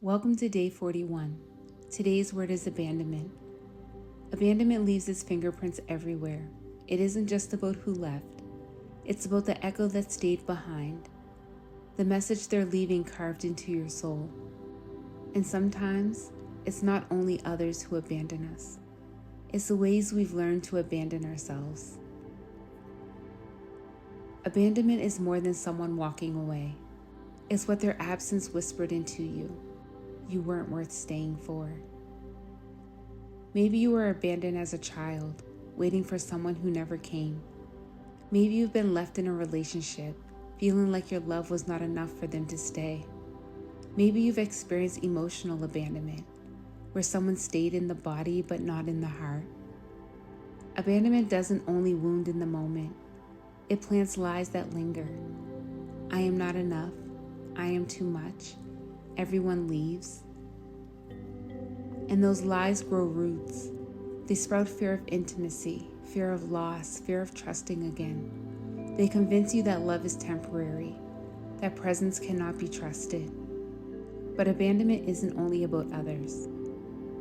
Welcome to day 41. Today's word is abandonment. Abandonment leaves its fingerprints everywhere. It isn't just about who left. It's about the echo that stayed behind, the message they're leaving carved into your soul. And sometimes, it's not only others who abandon us. It's the ways we've learned to abandon ourselves. Abandonment is more than someone walking away. It's what their absence whispered into you. You weren't worth staying for. Maybe you were abandoned as a child, waiting for someone who never came. Maybe you've been left in a relationship, feeling like your love was not enough for them to stay. Maybe you've experienced emotional abandonment, where someone stayed in the body but not in the heart. Abandonment doesn't only wound in the moment. It plants lies that linger. I am not enough. I am too much. Everyone leaves. And those lies grow roots. They sprout fear of intimacy, fear of loss, fear of trusting again. They convince you that love is temporary, that presence cannot be trusted. But abandonment isn't only about others.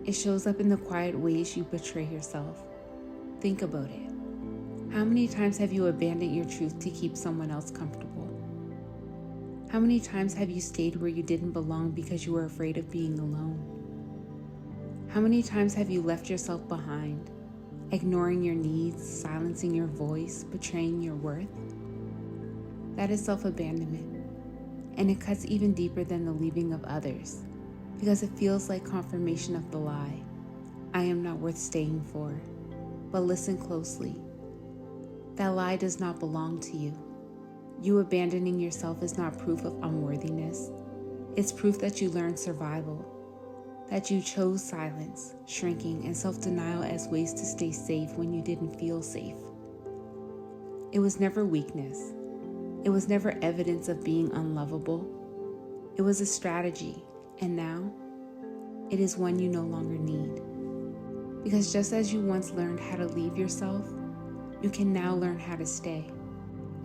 It shows up in the quiet ways you betray yourself. Think about it. How many times have you abandoned your truth to keep someone else comfortable? How many times have you stayed where you didn't belong because you were afraid of being alone? How many times have you left yourself behind, ignoring your needs, silencing your voice, betraying your worth? That is self-abandonment, and it cuts even deeper than the leaving of others, because it feels like confirmation of the lie. I am not worth staying for. But listen closely. That lie does not belong to you. You abandoning yourself is not proof of unworthiness. It's proof that you learned survival, that you chose silence, shrinking, and self-denial as ways to stay safe when you didn't feel safe. It was never weakness. It was never evidence of being unlovable. It was a strategy, and now it is one you no longer need. Because just as you once learned how to leave yourself, you can now learn how to stay.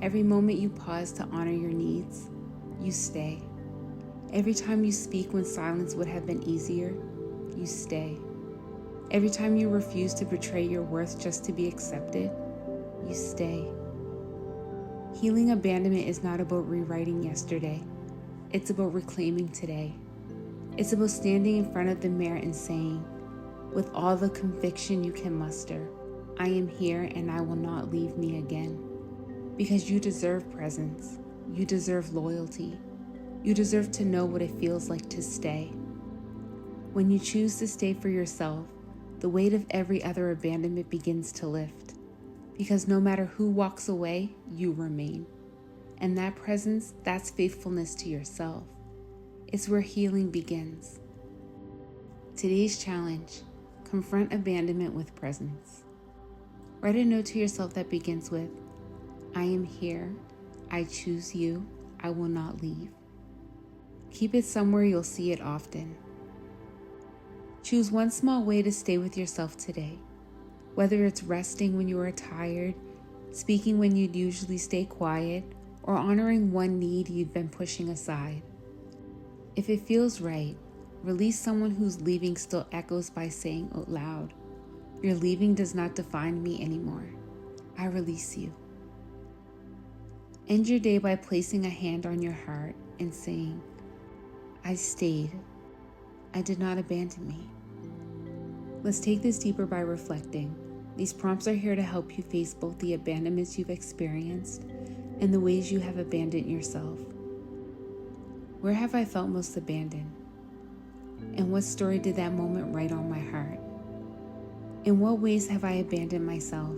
Every moment you pause to honor your needs, you stay. Every time you speak when silence would have been easier, you stay. Every time you refuse to betray your worth just to be accepted, you stay. Healing abandonment is not about rewriting yesterday. It's about reclaiming today. It's about standing in front of the mirror and saying, with all the conviction you can muster, I am here and I will not leave me again. Because you deserve presence. You deserve loyalty. You deserve to know what it feels like to stay. When you choose to stay for yourself, the weight of every other abandonment begins to lift. Because no matter who walks away, you remain. And that presence, that's faithfulness to yourself. It's where healing begins. Today's challenge: confront abandonment with presence. Write a note to yourself that begins with, I am here, I choose you, I will not leave. Keep it somewhere you'll see it often. Choose one small way to stay with yourself today, whether it's resting when you are tired, speaking when you'd usually stay quiet, or honoring one need you'd been pushing aside. If it feels right, release someone whose leaving still echoes by saying out loud, your leaving does not define me anymore. I release you. End your day by placing a hand on your heart and saying, I stayed. I did not abandon me. Let's take this deeper by reflecting. These prompts are here to help you face both the abandonments you've experienced and the ways you have abandoned yourself. Where have I felt most abandoned? And what story did that moment write on my heart? In what ways have I abandoned myself?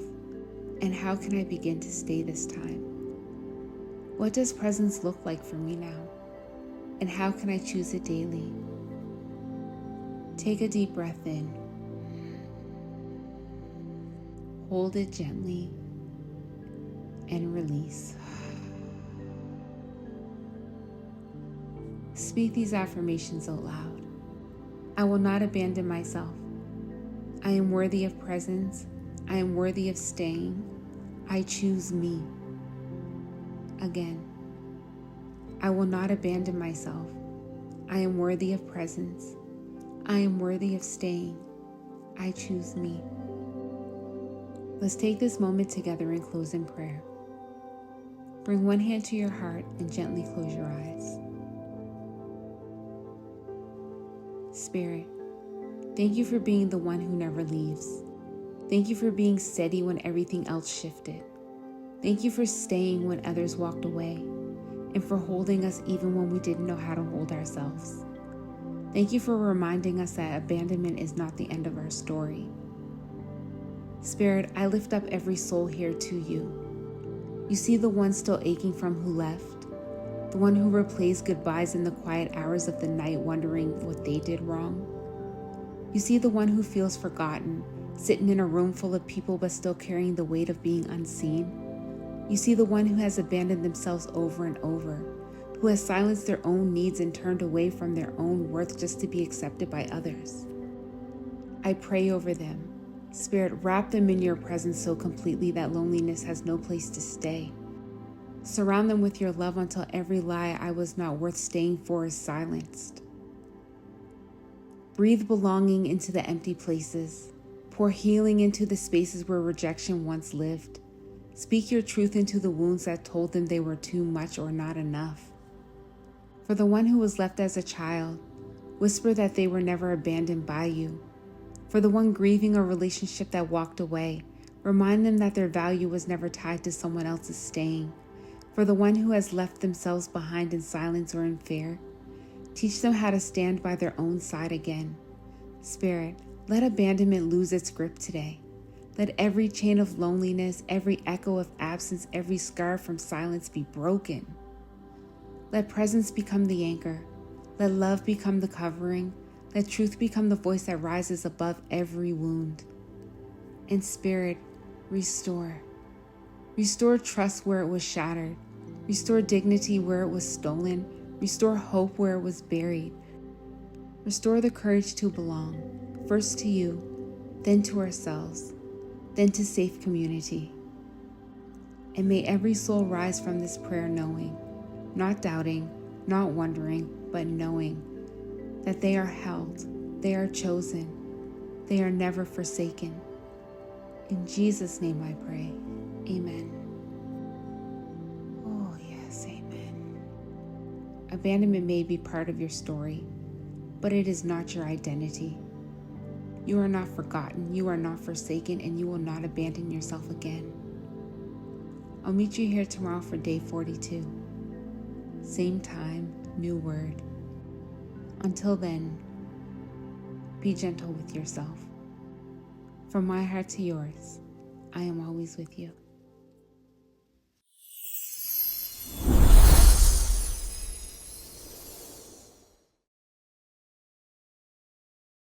And how can I begin to stay this time? What does presence look like for me now? And how can I choose it daily? Take a deep breath in. Hold it gently and release. Speak these affirmations out loud. I will not abandon myself. I am worthy of presence. I am worthy of staying. I choose me. Again, I will not abandon myself. I am worthy of presence. I am worthy of staying. I choose me. Let's take this moment together and close in prayer. Bring one hand to your heart and gently close your eyes. Spirit, thank you for being the one who never leaves. Thank you for being steady when everything else shifted. Thank you for staying when others walked away, and for holding us even when we didn't know how to hold ourselves. Thank you for reminding us that abandonment is not the end of our story. Spirit, I lift up every soul here to you. You see the one still aching from who left, the one who replays goodbyes in the quiet hours of the night wondering what they did wrong. You see the one who feels forgotten, sitting in a room full of people but still carrying the weight of being unseen. You see the one who has abandoned themselves over and over, who has silenced their own needs and turned away from their own worth just to be accepted by others. I pray over them. Spirit, wrap them in your presence so completely that loneliness has no place to stay. Surround them with your love until every lie I was not worth staying for is silenced. Breathe belonging into the empty places. Pour healing into the spaces where rejection once lived. Speak your truth into the wounds that told them they were too much or not enough. For the one who was left as a child, whisper that they were never abandoned by you. For the one grieving a relationship that walked away, remind them that their value was never tied to someone else's staying. For the one who has left themselves behind in silence or in fear, teach them how to stand by their own side again. Spirit, let abandonment lose its grip today. Let every chain of loneliness, every echo of absence, every scar from silence be broken. Let presence become the anchor. Let love become the covering. Let truth become the voice that rises above every wound. And Spirit, restore. Restore trust where it was shattered. Restore dignity where it was stolen. Restore hope where it was buried. Restore the courage to belong, first to you, then to ourselves, then to safe community. And may every soul rise from this prayer knowing, not doubting, not wondering, but knowing that they are held, they are chosen, they are never forsaken. In Jesus' name I pray, amen. Oh yes, amen. Abandonment may be part of your story, but it is not your identity. You are not forgotten, you are not forsaken, and you will not abandon yourself again. I'll meet you here tomorrow for day 42. Same time, new word. Until then, be gentle with yourself. From my heart to yours, I am always with you.